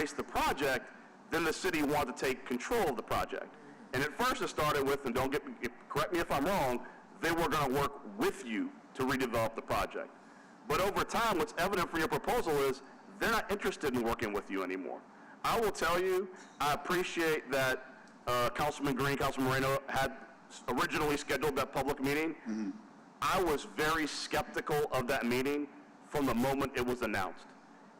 embraced the project, then the city wanted to take control of the project. And at first it started with, and correct me if I'm wrong, they were going to work with you to redevelop the project. But over time, what's evident from your proposal is they're not interested in working with you anymore. I will tell you, I appreciate that Councilman Green, Councilman Moreno had originally scheduled that public meeting. I was very skeptical of that meeting from the moment it was announced.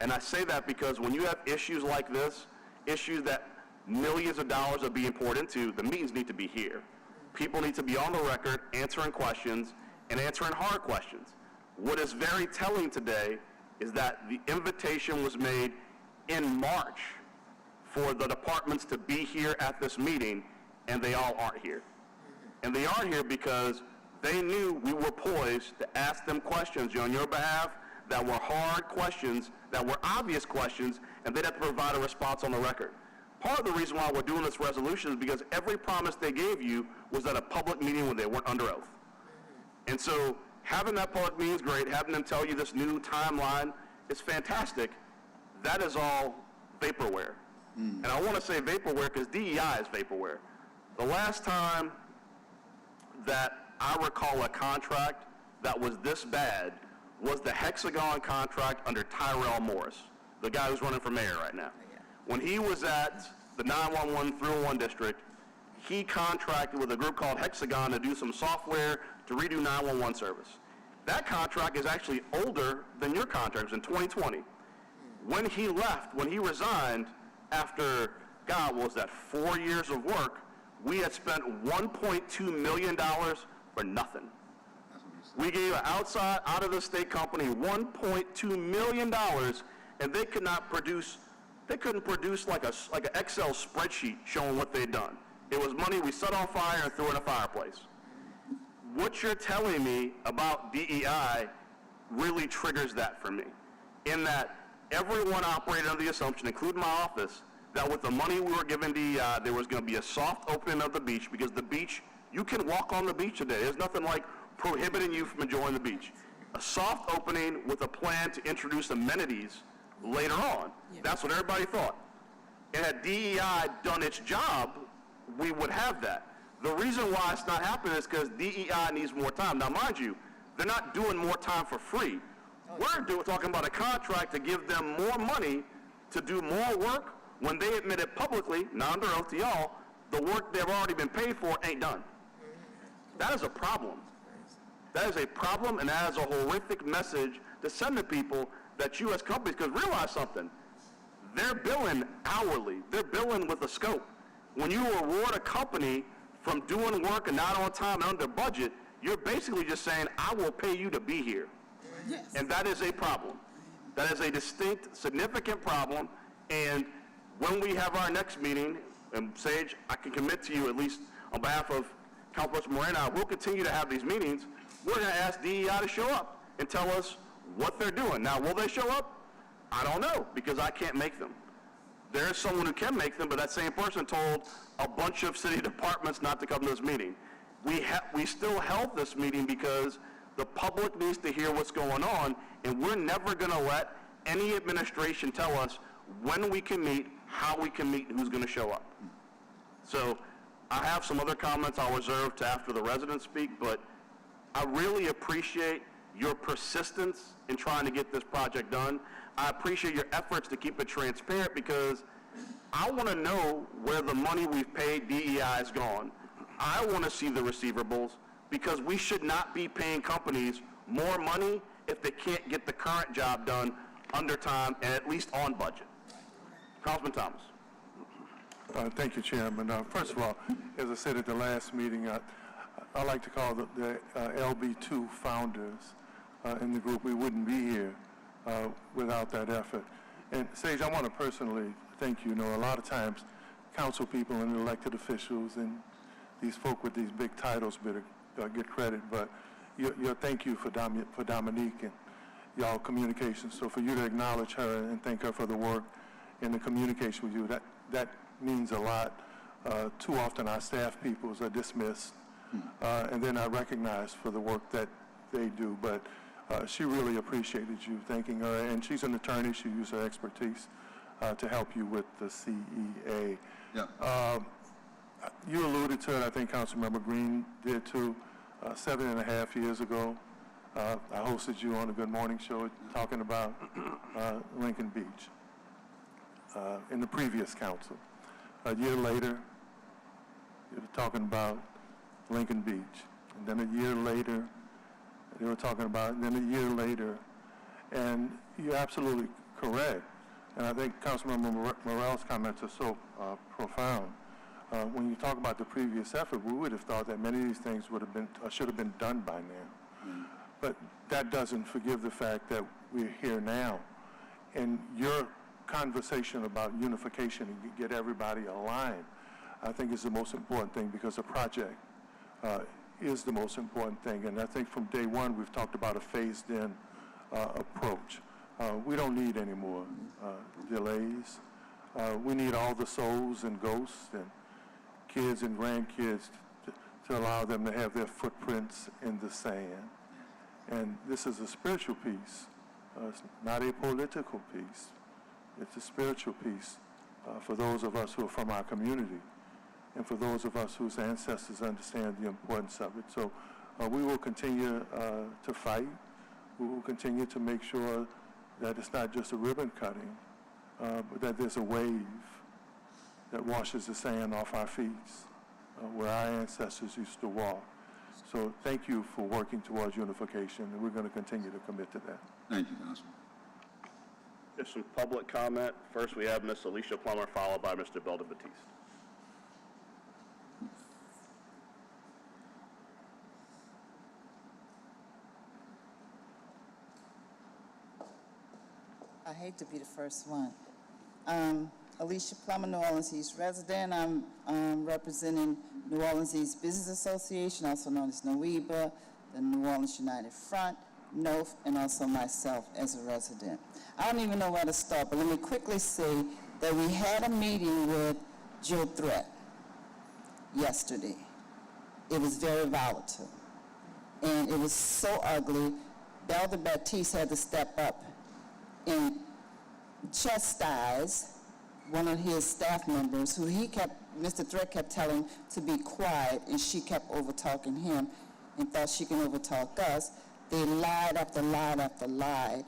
And I say that because when you have issues like this, issues that millions of dollars are being poured into, the meetings need to be here. People need to be on the record answering questions and answering hard questions. What is very telling today is that the invitation was made in March for the departments to be here at this meeting, and they all aren't here. And they aren't here because they knew we were poised to ask them questions on your behalf that were hard questions, that were obvious questions, and they'd have to provide a response on the record. Part of the reason why we're doing this resolution is because every promise they gave you was at a public meeting when they weren't under oath. And so having that public meeting is great. Having them tell you this new timeline is fantastic. That is all vaporware. And I want to say vaporware because DEI is vaporware. The last time that I recall a contract that was this bad was the Hexagon contract under Tyrell Morris, the guy who's running for mayor right now. When he was at the 911 301 district, he contracted with a group called Hexagon to do some software to redo 911 service. That contract is actually older than your contract. It was in 2020. When he left, when he resigned, after, God, what was that, 4 years of work, we had spent $1.2 million for nothing. We gave an outside, out of the state company $1.2 million, and they could not produce, they couldn't produce like an Excel spreadsheet showing what they'd done. It was money we set on fire and threw in a fireplace. What you're telling me about DEI really triggers that for me, in that everyone operated under the assumption, including my office, that with the money we were giving DEI, there was going to be a soft opening of the beach, because the beach, you can walk on the beach today. There's nothing like prohibiting you from enjoying the beach. A soft opening with a plan to introduce amenities later on. Yeah. That's what everybody thought. And had DEI done its job, we would have that. The reason why it's not happening is because DEI needs more time. Now, mind you, they're not doing more time for free. We're talking about a contract to give them more money to do more work when they admitted publicly, not under oath to y'all, the work they've already been paid for ain't done. That is a problem. That is a problem, and that is a horrific message to send to people that you as companies, because realize something, they're billing hourly. They're billing with a scope. When you reward a company from doing work and not on time and under budget, you're basically just saying, I will pay you to be here. Yes. And that is a problem. That is a distinct, significant problem. And when we have our next meeting, and Sage, I can commit to you, at least on behalf of Councilperson Moreno, we'll continue to have these meetings. We're going to ask DEI to show up and tell us what they're doing. Now, will they show up? I don't know, because I can't make them. There's someone who can make them, but that same person told a bunch of city departments not to come to this meeting. We still held this meeting because the public needs to hear what's going on, and we're never going to let any administration tell us when we can meet, how we can meet, and who's going to show up. So I have some other comments I'll reserve to after the residents speak, but I really appreciate your persistence in trying to get this project done. I appreciate your efforts to keep it transparent, because I want to know where the money we've paid DEI is gone. I want to see the receivables, because we should not be paying companies more money if they can't get the current job done under time and at least on budget. Councilman Thomas. Thank you, Chairman. First of all, as I said at the last meeting, I like to call the LB2 founders in the group. We wouldn't be here without that effort. And Sage, I want to personally thank you. You know, a lot of times council people and elected officials and these folk with these big titles better get credit, but your thank you for Dominique and y'all communications. So for you to acknowledge her and thank her for the work and the communication with you, that means a lot. Too often our staff peoples are dismissed and they're not recognized for the work that they do, but she really appreciated you thanking her, and she's an attorney. She used her expertise to help you with the CEA. Yeah. You alluded to it, I think Councilmember Green did too. 7.5 years ago, I hosted you on a Good Morning Show talking about Lincoln Beach in the previous council. A year later, you were talking about Lincoln Beach. And then a year later, they were talking about, and then a year later, and you're absolutely correct. And I think Councilmember Morrell's comments are so profound. When you talk about the previous effort, we would have thought that many of these things would have been, should have been done by now. But that doesn't forgive the fact that we're here now. And your conversation about unification and get everybody aligned, I think is the most important thing, because the project is the most important thing. And I think from day one, we've talked about a phased-in approach. We don't need any more delays. We need all the souls and ghosts and kids and grandkids to allow them to have their footprints in the sand. And this is a spiritual piece. It's not a political piece. It's a spiritual piece for those of us who are from our community and for those of us whose ancestors understand the importance of it. So we will continue to fight. We will continue to make sure that it's not just a ribbon cutting, but that there's a wave that washes the sand off our feet where our ancestors used to walk. So thank you for working towards unification, and we're going to continue to commit to that. Thank you, Councilman. There's some public comment. First, we have Ms. Alicia Plummer, followed by Mr. Belda Batiste. I hate to be the first one. Alicia Plummer, New Orleans East resident. I'm representing New Orleans East Business Association, also known as NOEBA, the New Orleans United Front, NOF, and also myself as a resident. I don't even know where to start, but let me quickly say that we had a meeting with Joe Threat yesterday. It was very volatile, and it was so ugly. Belda Batiste had to step up and chastise one of his staff members who Mr. Threat kept telling to be quiet, and she kept over-talking him and thought she can over-talk us. They lied after lied after lied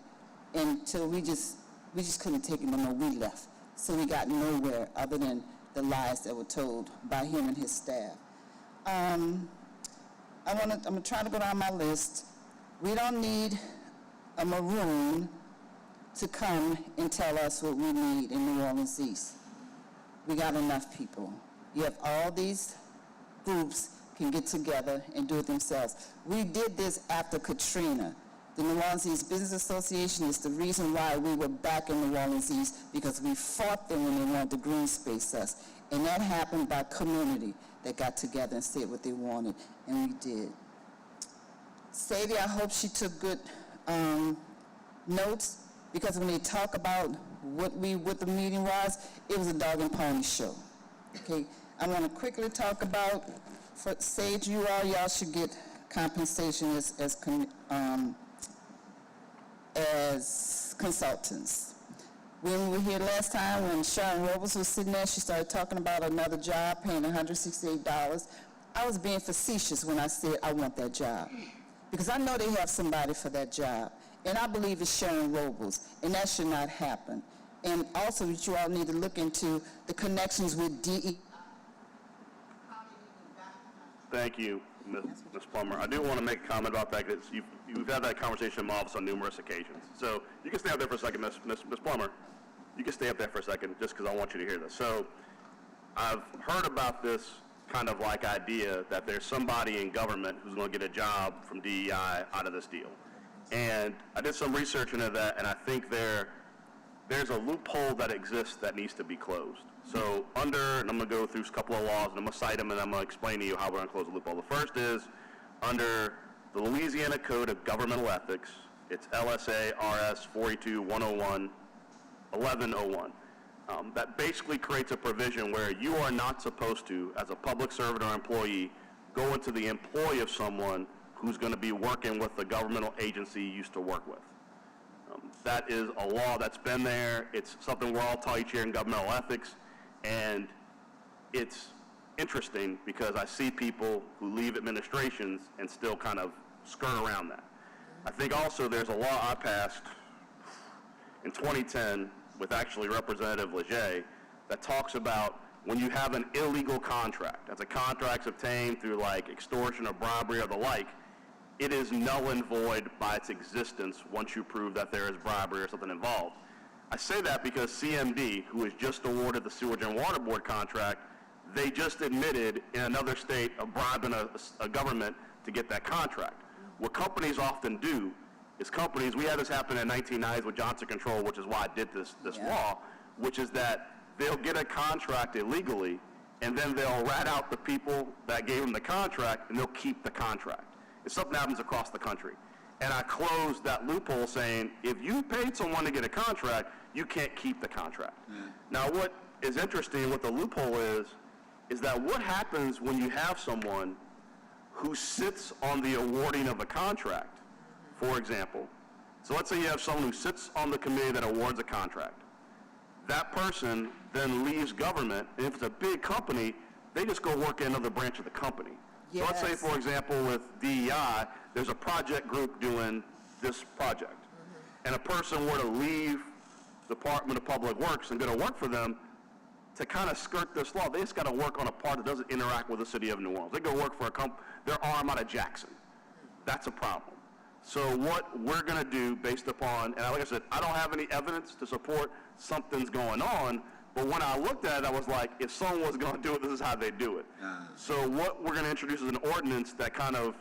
until we just couldn't take it no more. We left. So we got nowhere other than the lies that were told by him and his staff. I'm trying to go down my list. We don't need a maroon to come and tell us what we need in New Orleans East. We got enough people. You have all these groups can get together and do it themselves. We did this after Katrina. The New Orleans East Business Association is the reason why we were back in New Orleans East, because we fought them when they wanted to green space us. And that happened by community that got together and said what they wanted, and we did. Sadie, I hope she took good notes, because when they talk about what the meeting was, it was a dog and pony show. Okay, I want to quickly talk about, for Sage, y'all should get compensation as consultants. When we were here last time, when Sharon Robles was sitting there, she started talking about another job, paying $168. I was being facetious when I said I want that job, because I know they have somebody for that job. And I believe it's Sharon Robles, and that should not happen. And also, that you all need to look into the connections with DE. Thank you, Ms. Plummer. I do want to make a comment about that, because you've had that conversation in my office on numerous occasions. So you can stay up there for a second, Ms. Plummer. You can stay up there for a second, just because I want you to hear this. So I've heard about this kind of like idea that there's somebody in government who's going to get a job from DEI out of this deal. And I did some research into that, and I think there's a loophole that exists that needs to be closed. So and I'm going to go through a couple of laws, and I'm going to cite them, and I'm going to explain to you how we're going to close the loophole. The first is under the Louisiana Code of Governmental Ethics. It's LSA RS 42-101, 1101. That basically creates a provision where you are not supposed to, as a public servant or employee, go into the employ of someone who's going to be working with the governmental agency you used to work with. That is a law that's been there. It's something we're all taught each year in governmental ethics, and it's interesting because I see people who leave administrations and still kind of skirt around that. I think also there's a law I passed in 2010 with actually Representative Leger that talks about when you have an illegal contract, that's a contract obtained through like extortion or bribery or the like, it is null and void by its existence once you prove that there is bribery or something involved. I say that because CMD, who was just awarded the Sewage and Water Board contract, they just admitted in another state of bribing a government to get that contract. What companies often do is we had this happen in 1990s with Johnson Control, which is why I did this law, which is that they'll get a contract illegally, and then they'll rat out the people that gave them the contract, and they'll keep the contract. It's something that happens across the country. And I closed that loophole saying, if you paid someone to get a contract, you can't keep the contract. Now, what is interesting, what the loophole is that what happens when you have someone who sits on the awarding of a contract, for example. So let's say you have someone who sits on the committee that awards a contract. That person then leaves government, and if it's a big company, they just go work in another branch of the company. So let's say, for example, with DEI, there's a project group doing this project, and a person were to leave the Department of Public Works and go to work for them, to kind of skirt this law, they just got to work on a part that doesn't interact with the city of New Orleans. They go work for their arm out of Jackson. That's a problem. So what we're going to do based upon, and like I said, I don't have any evidence to support something's going on, but when I looked at it, I was like, if someone was going to do it, this is how they do it. So what we're going to introduce is an ordinance that kind of,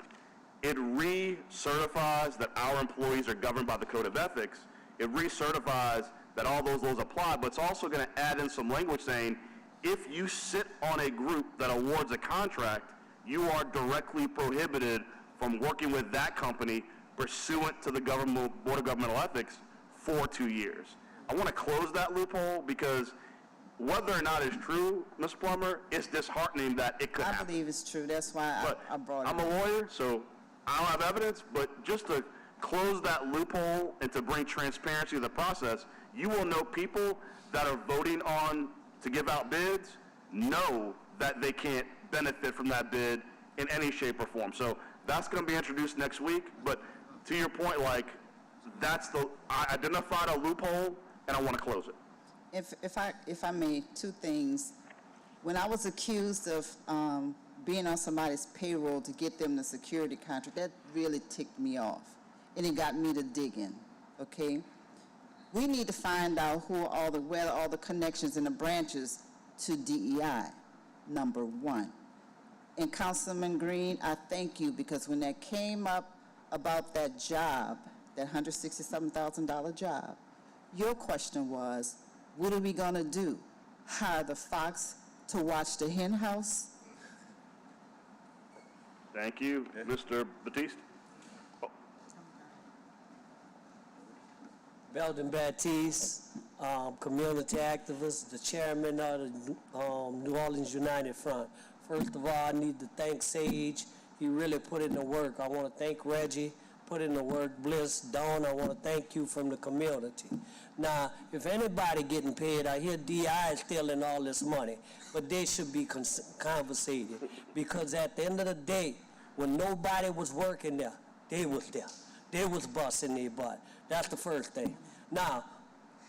it recertifies that our employees are governed by the Code of Ethics. It recertifies that all those laws apply, but it's also going to add in some language saying, if you sit on a group that awards a contract, you are directly prohibited from working with that company pursuant to the Board of Governmental Ethics for 2 years. I want to close that loophole because whether or not it's true, Ms. Plummer, it's disheartening that it could happen. I believe it's true. That's why I brought it I'm up. a lawyer, so I don't have evidence, but just to close that loophole and to bring transparency to the process, you will know people that are voting on to give out bids know that they can't benefit from that bid in any shape or form. So that's going to be introduced next week, but to your point, like, I identified a loophole and I want to close it. If I may, two things. When I was accused of being on somebody's payroll to get them the security contract, that really ticked me off, and it got me to digging, okay? We need to find out where all the connections and the branches to DEI, number one. And Councilman Green, I thank you, because when that came up about that job, that $167,000 job, your question was, what are we going to do? Hire the fox to watch the hen house? Thank you, Mr. Batiste. Belden Batiste, community activist, the chairman of the New Orleans United Front. First of all, I need to thank Sage. He really put in the work. I want to thank Reggie, put in the work. Bliss, Dawn, I want to thank you from the community. Now, if anybody getting paid, I hear DI is stealing all this money, but they should be compensated, because at the end of the day, when nobody was working there, they was there. They was busting their butt. That's the first thing. Now,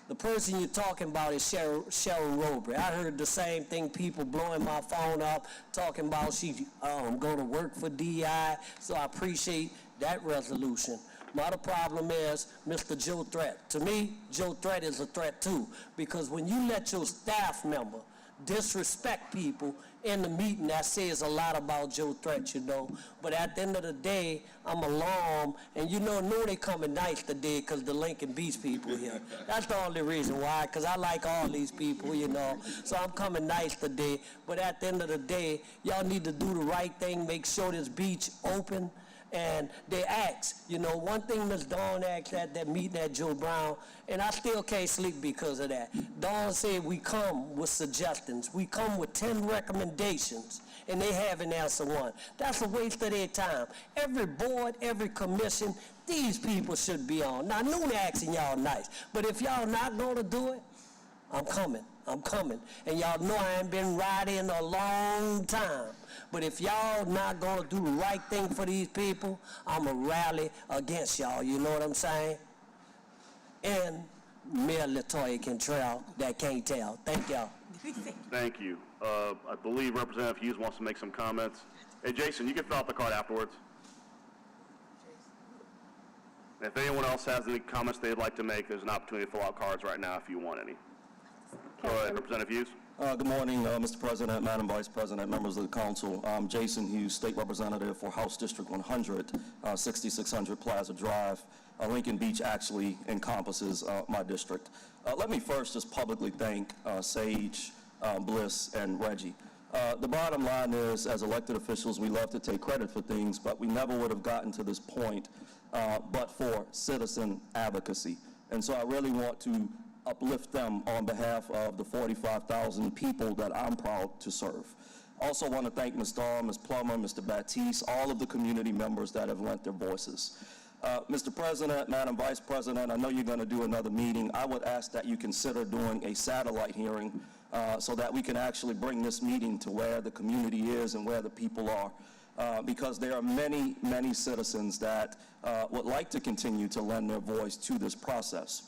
the person you're talking about is Cheryl Roberry. I heard the same thing, people blowing my phone up, talking about she go to work for DI, so I appreciate that resolution. My other problem is Mr. Joe Threat. To me, Joe Threat is a threat too, because when you let your staff member disrespect people in the meeting, that says a lot about Joe Threat, you know. But at the end of the day, I'm alarmed, and you know they coming nice today because the Lincoln Beach people here. That's the only reason why, because I like all these people, you know. So I'm coming nice today. But at the end of the day, y'all need to do the right thing, make sure this beach open. And they asked, you know, one thing Ms. Dawn asked at that meeting at Joe Brown, and I still can't sleep because of that. Dawn said we come with suggestions. We come with 10 recommendations, and they haven't answered one. That's a waste of their time. Every board, every commission, These people should be on. Now, Nooney asking y'all nice, but if y'all not gonna do it, I'm coming. And y'all know I ain't been riding a long time. But if y'all not gonna do the right thing for these people, I'ma rally against y'all, you know what I'm saying? And Mayor LaToya Cantrell, that can't tell. Thank y'all. Thank you. I believe Representative Hughes wants to make some comments. Hey, Jason, you can fill out the card afterwards. If anyone else has any comments they'd like to make, there's an opportunity to fill out cards right now if you want any. Go ahead, Representative Hughes. Good morning, Mr. President, Madam Vice President, members of the council. I'm Jason Hughes, State Representative for House District 100, 6600 Plaza Drive. Lincoln Beach actually encompasses my district. Let me first just publicly thank Sage, Bliss, and Reggie. The bottom line is, as elected officials, we love to take credit for things, but we never would have gotten to this point but for citizen advocacy. And so I really want to uplift them on behalf of the 45,000 people that I'm proud to serve. Also want to thank Ms. Dahl, Ms. Plummer, Mr. Batiste, all of the community members that have lent their voices. Mr. President, Madam Vice President, I know you're going to do another meeting. I would ask that you consider doing a satellite hearing so that we can actually bring this meeting to where the community is and where the people are. Because there are many, many citizens that would like to continue to lend their voice to this process.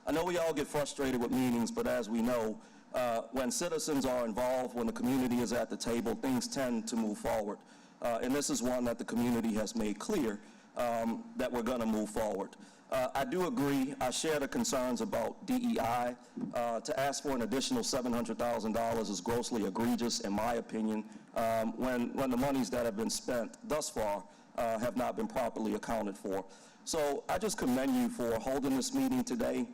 I know we all get frustrated with meetings, but as we know, when citizens are involved, when the community is at the table, things tend to move forward. And this is one that the community has made clear that we're going to move forward. I do agree. I share the concerns about DEI. To ask for an additional $700,000 is grossly egregious, in my opinion, when the monies that have been spent thus far have not been properly accounted for. So I just commend you for holding this meeting today.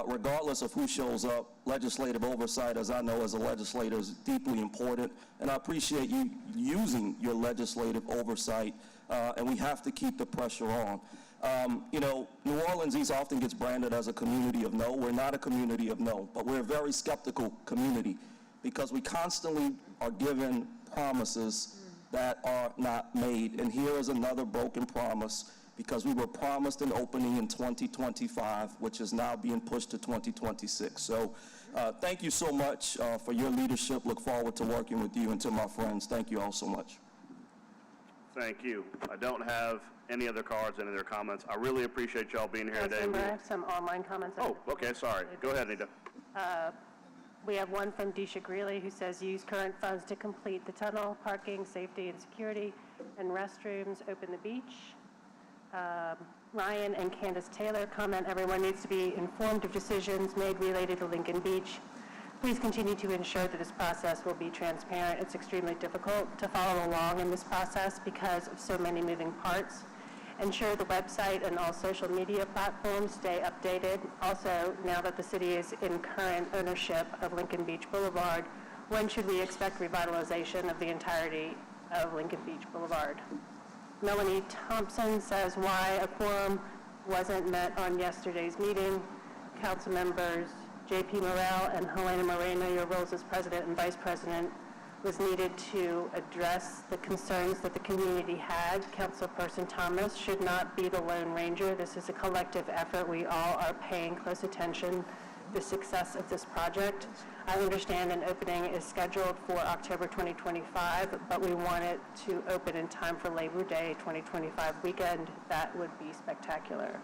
Regardless of who shows up, legislative oversight, as I know as a legislator, is deeply important, and I appreciate you using your legislative oversight, and we have to keep the pressure on. You know, New Orleans East often gets branded as a community of no. We're not a community of no, but we're a very skeptical community because we constantly are given promises that are not made, and here is another broken promise, because we were promised an opening in 2025, which is now being pushed to 2026. So thank you so much for your leadership. Look forward to working with you and to my friends. Thank you all so much. Thank you. I don't have any other cards, any other comments. I really appreciate y'all being here today. Councilmember, I have some online comments. Oh, okay, sorry. Go ahead, Anita. We have one from Disha Greeley who says, use current funds to complete the tunnel, parking, safety and security, and restrooms, open the beach. Ryan and Candace Taylor comment, everyone needs to be informed of decisions made related to Lincoln Beach. Please continue to ensure that this process will be transparent. It's extremely difficult to follow along in this process because of so many moving parts. Ensure the website and all social media platforms stay updated. Also, now that the city is in current ownership of Lincoln Beach Boulevard, when should we expect revitalization of the entirety of Lincoln Beach Boulevard? Melanie Thompson says why a quorum wasn't met on yesterday's meeting. Council members J.P. Morrell and Helena Moreno, your roles as president and vice president, was needed to address the concerns that the community had. Councilperson Thomas should not be the Lone Ranger. This is a collective effort. We all are paying close attention to the success of this project. I understand an opening is scheduled for October 2025, but we want it to open in time for Labor Day 2025 weekend. That would be spectacular.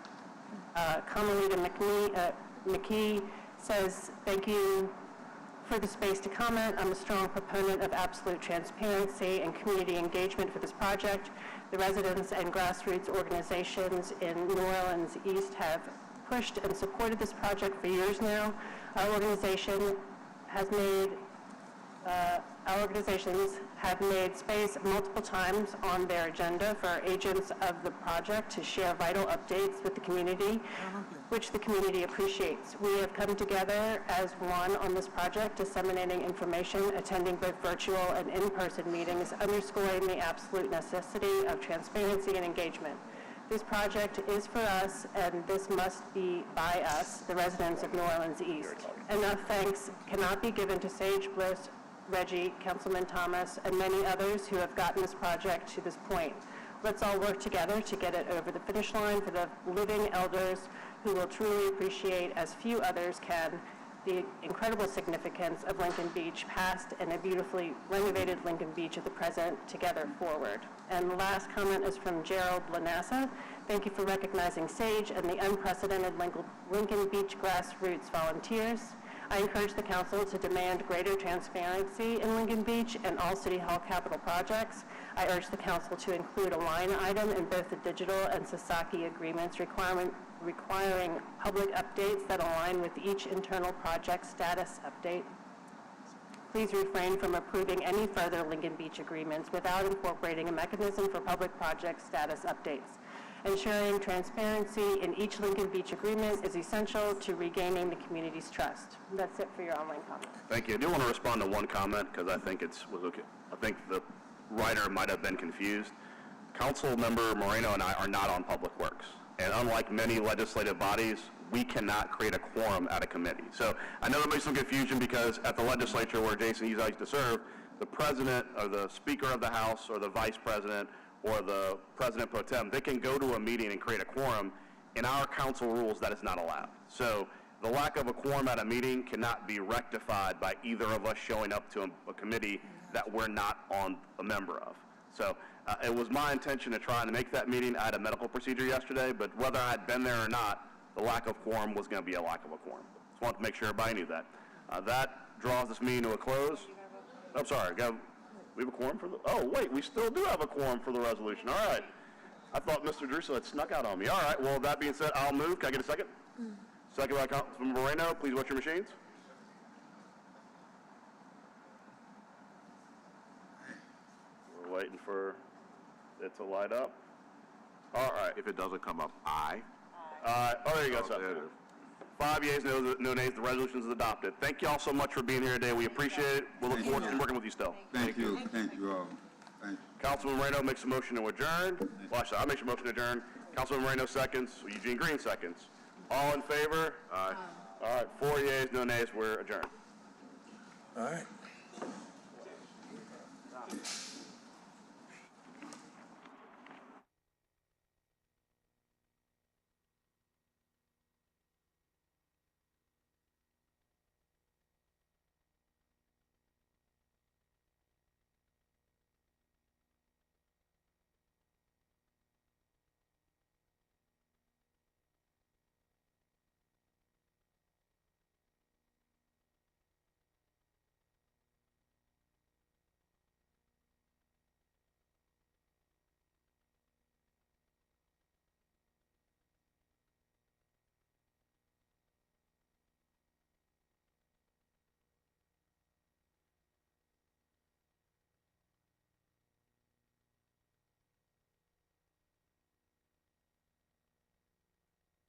Carmelita McKee says, thank you for the space to comment. I'm a strong proponent of absolute transparency and community engagement for this project. The residents and grassroots organizations in New Orleans East have pushed and supported this project for years now. Our organizations have made space multiple times on their agenda for agents of the project to share vital updates with the community, which the community appreciates. We have come together as one on this project, disseminating information, attending both virtual and in-person meetings, underscoring the absolute necessity of transparency and engagement. This project is for us, and this must be by us, the residents of New Orleans East. Enough thanks cannot be given to Sage, Bliss, Reggie, Councilman Thomas, and many others who have gotten this project to this point. Let's all work together to get it over the finish line for the living elders who will truly appreciate, as few others can, the incredible significance of Lincoln Beach past and a beautifully renovated Lincoln Beach at the present together forward. And the last comment is from Gerald Lanassa. Thank you for recognizing SAGE and the unprecedented Lincoln Beach grassroots volunteers. I encourage the council to demand greater transparency in Lincoln Beach and all City Hall capital projects. I urge the council to include a line item in both the digital and Sasaki agreements requiring public updates that align with each internal project status update. Please refrain from approving any further Lincoln Beach agreements without incorporating a mechanism for public project status updates. Ensuring transparency in each Lincoln Beach agreement is essential to regaining the community's trust. That's it for your online comment. Thank you. I do want to respond to one comment because I think was okay. I think the writer might have been confused. Council member Moreno and I are not on Public Works. And unlike many legislative bodies, we cannot create a quorum at a committee. So I know there may be some confusion because at the legislature where Jason used to serve, the president or the speaker of the House or the vice president or the president pro tem, they can go to a meeting and create a quorum. In our council rules, that is not allowed. So the lack of a quorum at a meeting cannot be rectified by either of us showing up to a committee that we're not on a member of. So it was my intention to try and make that meeting. I had a medical procedure yesterday, but whether I had been there or not, the lack of quorum was going to be a lack of a quorum. Just wanted to make sure everybody knew that. That draws this meeting to a close. I'm sorry, we have a quorum for the, oh, wait, we still do have a quorum for the resolution. All right. I thought Mr. Druso had snuck out on me. All right, well, that being said, I'll move. Can I get a second? Second by Councilman Moreno. Please watch your machines. We're waiting for it to light up. All right. If it doesn't come up, aye. Oh, there you go, Oh, there sir. it is. 5 yeas, no nays. The resolution is adopted. Thank you all so much for being here today. We appreciate it. We'll look forward to working with you still. Thank you all. Thank you. Councilman Moreno makes a motion to adjourn. Well, actually, I'll make a motion to adjourn. Councilman Moreno seconds. Eugene Green seconds. All in favor? Aye. All right, 4 yeas, no nays. We're adjourned. All right.